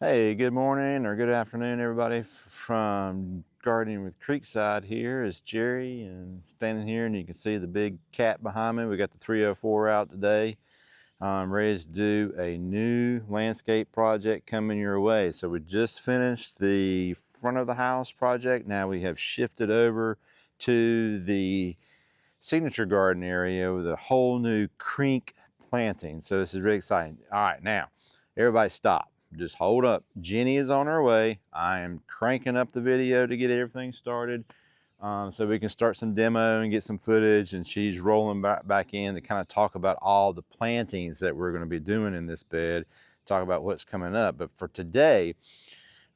Hey, good morning or good afternoon, everybody. From Gardening with Creekside, here is Jerry, and standing here, and you can see the big cat behind me. We got the 304 out today. I'm ready to do a new landscape project coming your way. So we just finished the front of the house project. Now we have shifted over to the signature garden area with a whole new creek planting. So this is really exciting. All right, now everybody stop. Just hold up. Jenny is on her way. I am cranking up the video to get everything started, so we can start some demo and get some footage. And she's rolling back in to kind of talk about all the plantings that we're going to be doing in this bed, talk about what's coming up. But for today,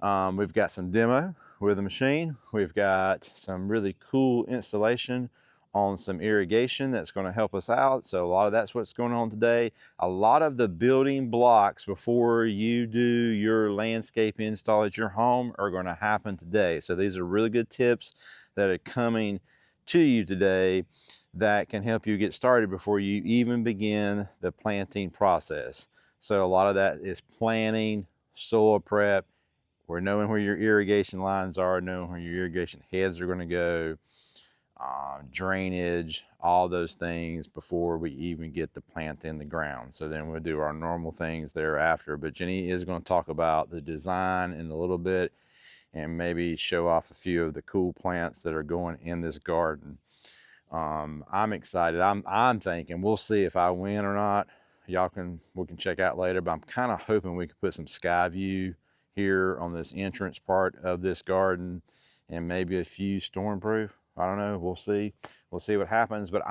we've got some demo with the machine. We've got some really cool installation on some irrigation that's going to help us out. So a lot of that's what's going on today. A lot of the building blocks before you do your landscape install at your home are going to happen today. So these are really good tips that are coming to you today that can help you get started before you even begin the planting process. So a lot of that is planning, soil prep. We're knowing where your irrigation lines are, knowing where your irrigation heads are going to go, drainage, all those things before we even get the plant in the ground. So then we'll do our normal things thereafter. But Jenny is going to talk about the design in a little bit and maybe show off a few of the cool plants that are going in this garden. I'm excited. I'm thinking we'll see if I win or not. We can check out later, but I'm kind of hoping we could put some sky view here on this entrance part of this garden and maybe a few stormproof. I don't know. We'll see what happens. But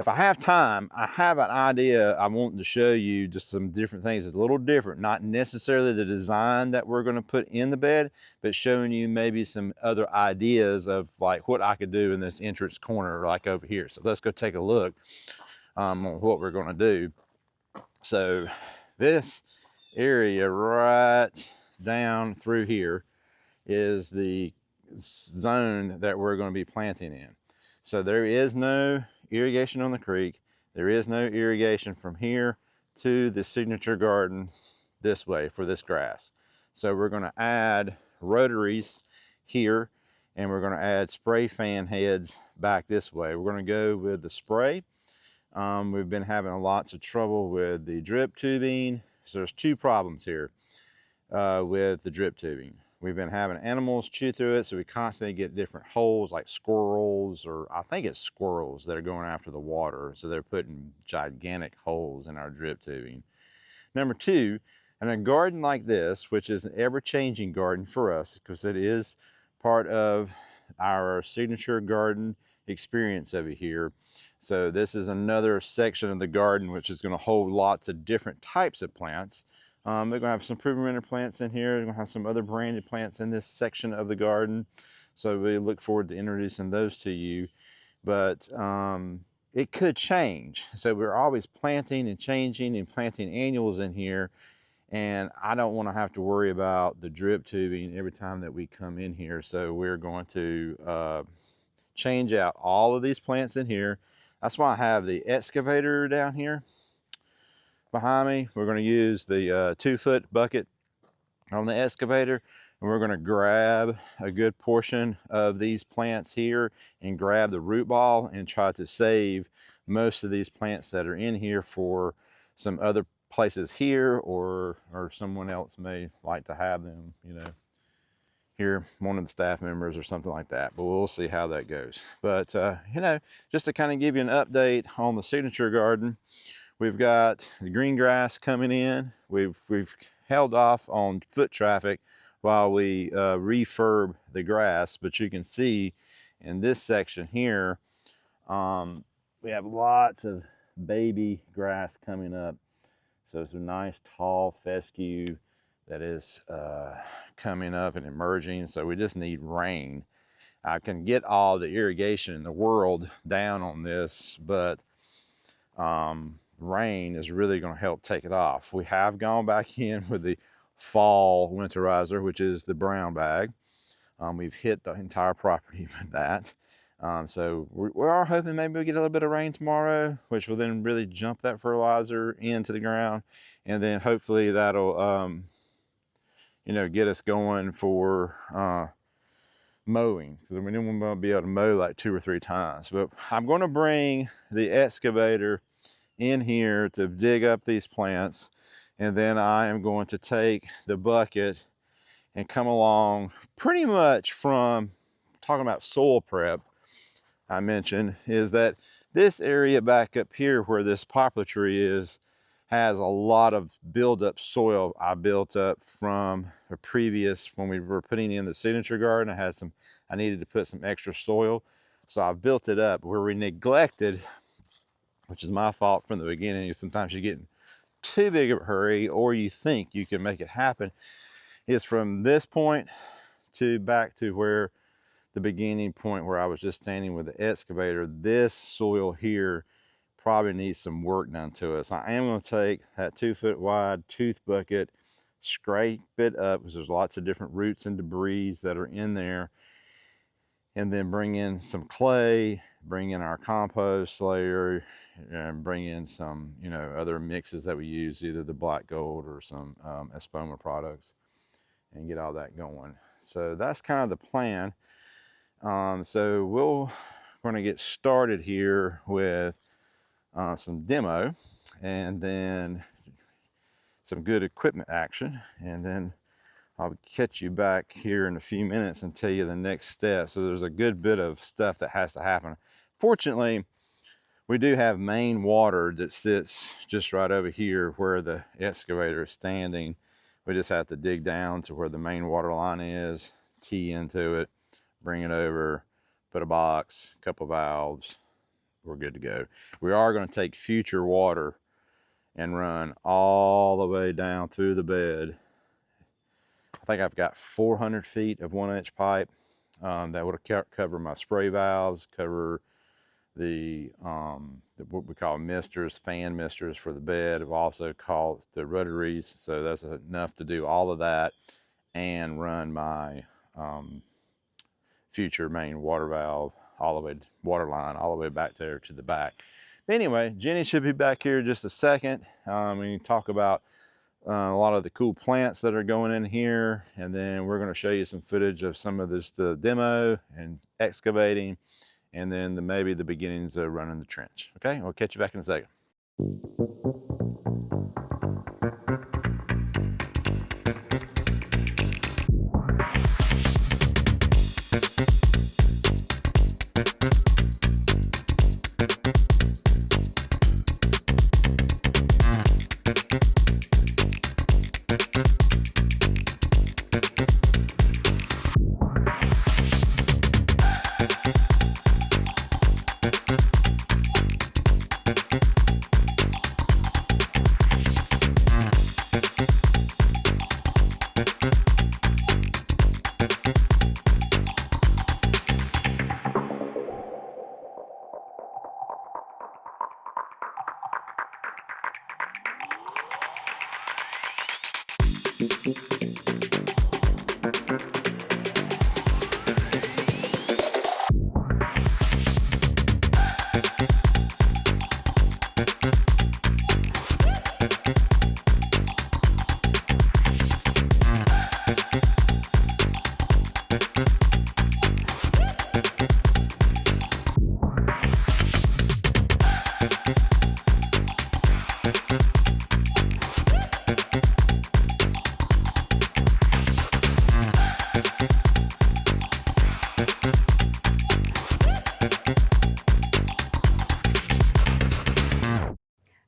if I have time, I have an idea. I want to show you just some different things. It's a little different, not necessarily the design that we're going to put in the bed, but showing you maybe some other ideas of like what I could do in this entrance corner, like over here. So let's go take a look on what we're going to do. So this area right down through here is the zone that we're going to be planting in. So there is no irrigation on the creek. There is no irrigation from here to the signature garden this way for this grass. So we're going to add rotaries here, and we're going to add spray fan heads back this way. We're going to go with the spray. We've been having lots of trouble with the drip tubing. So there's two problems here with the drip tubing. We've been having animals chew through it, so we constantly get different holes like squirrels, or I think it's squirrels that are going after the water. So they're putting gigantic holes in our drip tubing. Number two, in a garden like this, which is an ever-changing garden for us because it is part of our signature garden experience over here. So this is another section of the garden which is going to hold lots of different types of plants. We're going to have some proven winter plants in here. We're going to have some other branded plants in this section of the garden. So we look forward to introducing those to you. But it could change. So we're always planting and changing and planting annuals in here. And I don't want to have to worry about the drip tubing every time that we come in here. So we're going to change out all of these plants in here. That's why I have the excavator down here behind me. We're going to use the 2-foot bucket on the excavator, and we're going to grab a good portion of these plants here and grab the root ball and try to save most of these plants that are in here for some other places here, or someone else may like to have them, you know, here, one of the staff members or something like that. But we'll see how that goes. But you know, just to kind of give you an update on the signature garden, we've got the green grass coming in. We've held off on foot traffic while we refurb the grass, but you can see in this section here, we have lots of baby grass coming up. So it's a nice tall fescue that is coming up and emerging. So we just need rain. I can get all the irrigation in the world down on this, but rain is really going to help take it off. We have gone back in with the fall winterizer, which is the brown bag. We've hit the entire property with that. So we are hoping maybe we get a little bit of rain tomorrow, which will then really jump that fertilizer into the ground. And then hopefully that'll you know, get us going for mowing, because we didn't want to be able to mow like 2 or 3 times. But I'm going to bring the excavator in here to dig up these plants, and then I am going to take the bucket and come along pretty much from talking about soil prep. I mentioned is that this area back up here where this poplar tree is has a lot of buildup soil I built up from a previous, when we were putting in the signature garden. I needed to put some extra soil, so I built it up. Where we neglected, which is my fault from the beginning, is sometimes you get in too big of a hurry, or you think you can make it happen, is from this point to back to where the beginning point where I was just standing with the excavator. This soil here probably needs some work done to it. So I am going to take that 2-foot wide tooth bucket, scrape it up, because there's lots of different roots and debris that are in there, and then bring in some clay, bring in our compost layer, and bring in some, you know, other mixes that we use, either the black gold or some Espoma products, and get all that going. So that's kind of the plan. So we're going to get started here with some demo, and then some good equipment action, and then I'll catch you back here in a few minutes and tell you the next step. So there's a good bit of stuff that has to happen. Fortunately, we do have main water that sits just right over here where the excavator is standing. We just have to dig down to where the main water line is, tee into it, bring it over, put a box, a couple valves, we're good to go. We are going to take future water and run all the way down through the bed. I think I've got 400 feet of 1-inch pipe that would cover my spray valves, cover the what we call misters, fan misters for the bed. I've also called the rotaries, so that's enough to do all of that and run my future main water valve, all the way, water line all the way back there to the back. But anyway, Jenny should be back here in just a second. We can talk about a lot of the cool plants that are going in here, and then we're going to show you some footage of some of this, the demo and excavating, and then maybe the beginnings of running the trench. Okay, we'll catch you back in a second.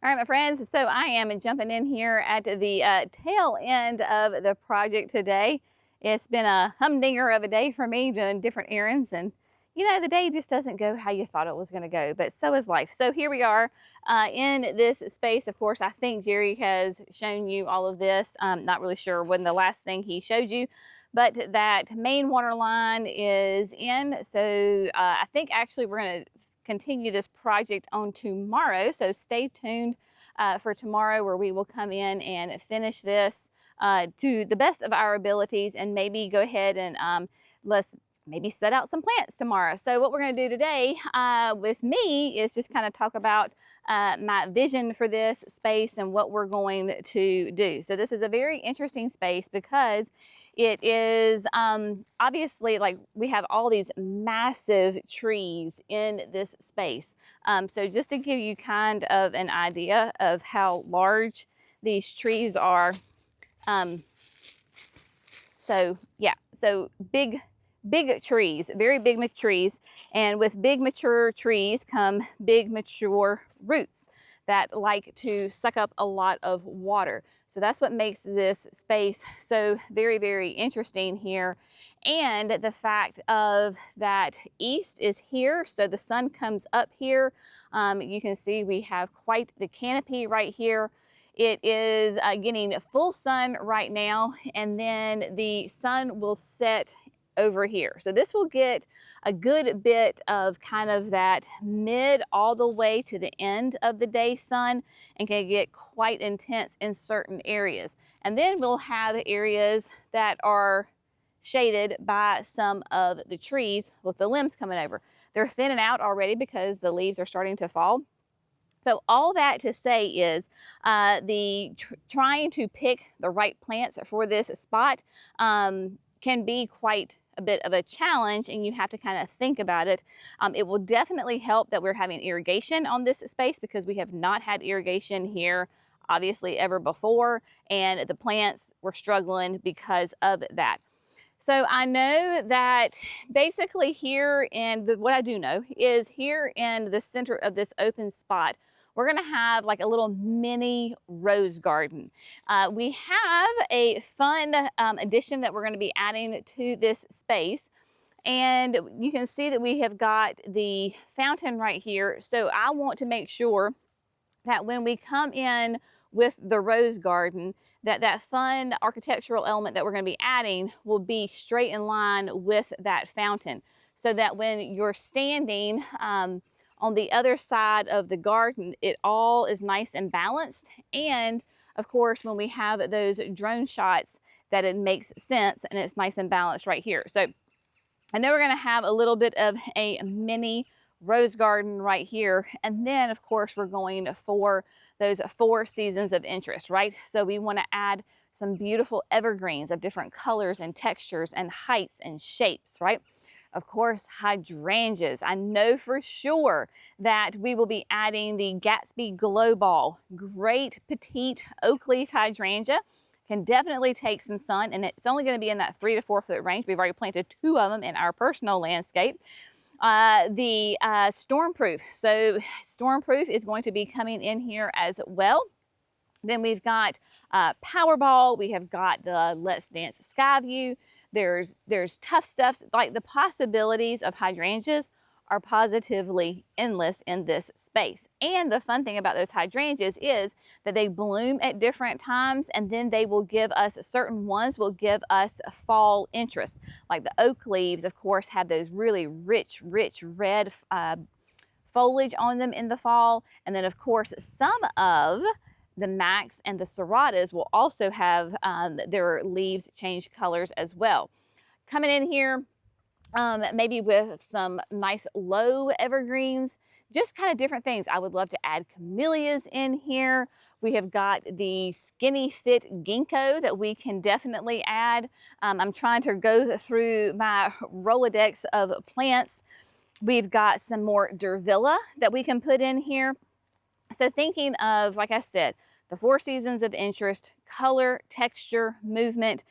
My friends, so I am jumping in here at the tail end of the project today. It's been a humdinger of a day for me, doing different errands, and you know, the day just doesn't go how you thought it was going to go, but so is life. So here we are in this space. Of course, I think Jerry has shown you all of this. I'm not really sure when the last thing he showed you, but that main water line is in. So I think actually we're going to continue this project on tomorrow, so stay tuned for tomorrow, where we will come in and finish this to the best of our abilities, and maybe go ahead and let's maybe set out some plants tomorrow. So what we're going to do today with me is just kind of talk about my vision for this space and what we're going to do. So this is a very interesting space because it is obviously, like, we have all these massive trees in this space. So just to give you kind of an idea of how large these trees are. So yeah, so big trees, very big trees. And with big mature trees come big mature roots that like to suck up a lot of water. So that's what makes this space so very interesting here. And the fact of that east is here, so the sun comes up here. You can see we have quite the canopy right here. It is getting full sun right now, and then the sun will set over here. So this will get a good bit of kind of that mid all the way to the end of the day sun, and can get quite intense in certain areas. And then we'll have areas that are shaded by some of the trees with the limbs coming over. They're thinning out already because the leaves are starting to fall. So all that to say is trying to pick the right plants for this spot can be quite a bit of a challenge, and you have to kind of think about it. It will definitely help that we're having irrigation on this space, because we have not had irrigation here obviously ever before, and the plants were struggling because of that. So I know that basically here what I do know is here in the center of this open spot, we're gonna have like a little mini rose garden. We have a fun addition that we're gonna be adding to this space. And you can see that we have got the fountain right here. So I want to make sure that when we come in with the rose garden, that fun architectural element that we're going to be adding will be straight in line with that fountain, so that when you're standing on the other side of the garden, it all is nice and balanced. And of course, when we have those drone shots, that it makes sense and it's nice and balanced right here. So I know we're going to have a little bit of a mini rose garden right here. And then of course we're going for those 4 seasons of interest, right? So we want to add some beautiful evergreens of different colors and textures and heights and shapes, right? Of course, hydrangeas. I know for sure that we will be adding the Gatsby Glow Ball. Great petite oak leaf hydrangea. Can definitely take some sun, and it's only going to be in that 3 to 4 foot range. We've already planted 2 of them in our personal landscape. The Stormproof. So Stormproof is going to be coming in here as well. Then we've got Powerball. We have got the Let's Dance Skyview. There's Tough Stuffs. Like, the possibilities of hydrangeas are positively endless in this space. And the fun thing about those hydrangeas is that they bloom at different times, and then they will give us, certain ones will give us fall interest. Like the oak leaves, of course, have those really rich red foliage on them in the fall. And then of course some of the Macs and the Serratas will also have their leaves change colors as well. Coming in here, maybe with some nice low evergreens, just kind of different things. I would love to add camellias in here. We have got the Skinny Fit ginkgo that we can definitely add. I'm trying to go through my Rolodex of plants. We've got some more Durvilla that we can put in here. So thinking of, like I said, the 4 seasons of interest, color, texture, movement,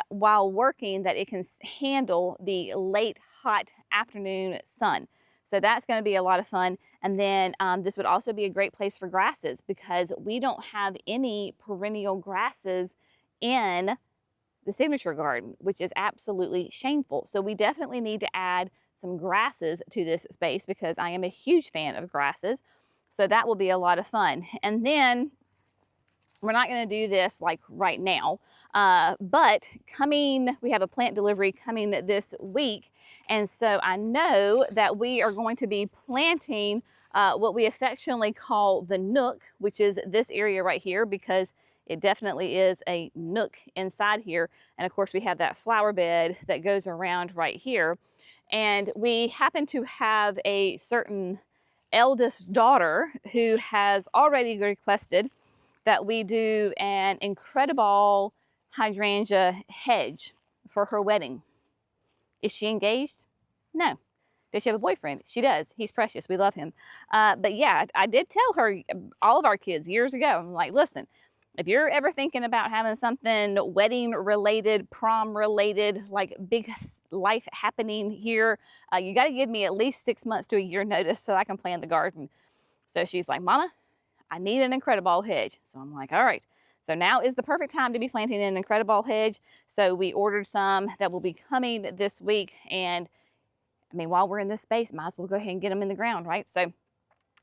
while working, that it can handle the late hot afternoon sun. So that's going to be a lot of fun. And then this would also be a great place for grasses, because we don't have any perennial grasses in the signature garden, which is absolutely shameful. So we definitely need to add some grasses to this space, because I am a huge fan of grasses. So that will be a lot of fun. And then we're not going to do this like right now, but we have a plant delivery coming this week. And so I know that we are going to be planting what we affectionately call the nook, which is this area right here, because it definitely is a nook inside here. And of course we have that flower bed that goes around right here. And we happen to have a certain eldest daughter, who has already requested that we do an incredible hydrangea hedge for her wedding. Is she engaged? No. Does she have a boyfriend? She does. He's precious. We love him. But yeah, I did tell her, all of our kids years ago, I'm like, listen, if you're ever thinking about having something wedding related, prom related, like big life happening here, you got to give me at least 6 months to a year notice so I can plant the garden. So she's like, Mama, I need an incredible hedge. So I'm like, all right. So now is the perfect time to be planting an incredible hedge. So we ordered some that will be coming this week. And I mean, while we're in this space, might as well go ahead and get them in the ground, right? So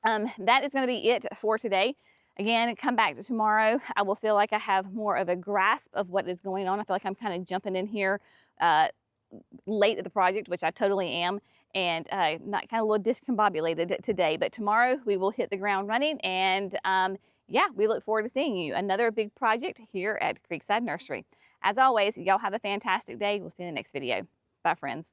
that is going to be it for today. Again, come back to tomorrow. I will feel like I have more of a grasp of what is going on. I feel like I'm kind of jumping in here late at the project, which I totally am, and not kind of a little discombobulated today. But tomorrow we will hit the ground running, and yeah, we look forward to seeing you. Another big project here at Creekside Nursery. As always, y'all have a fantastic day. We'll see you in the next video. Bye, friends.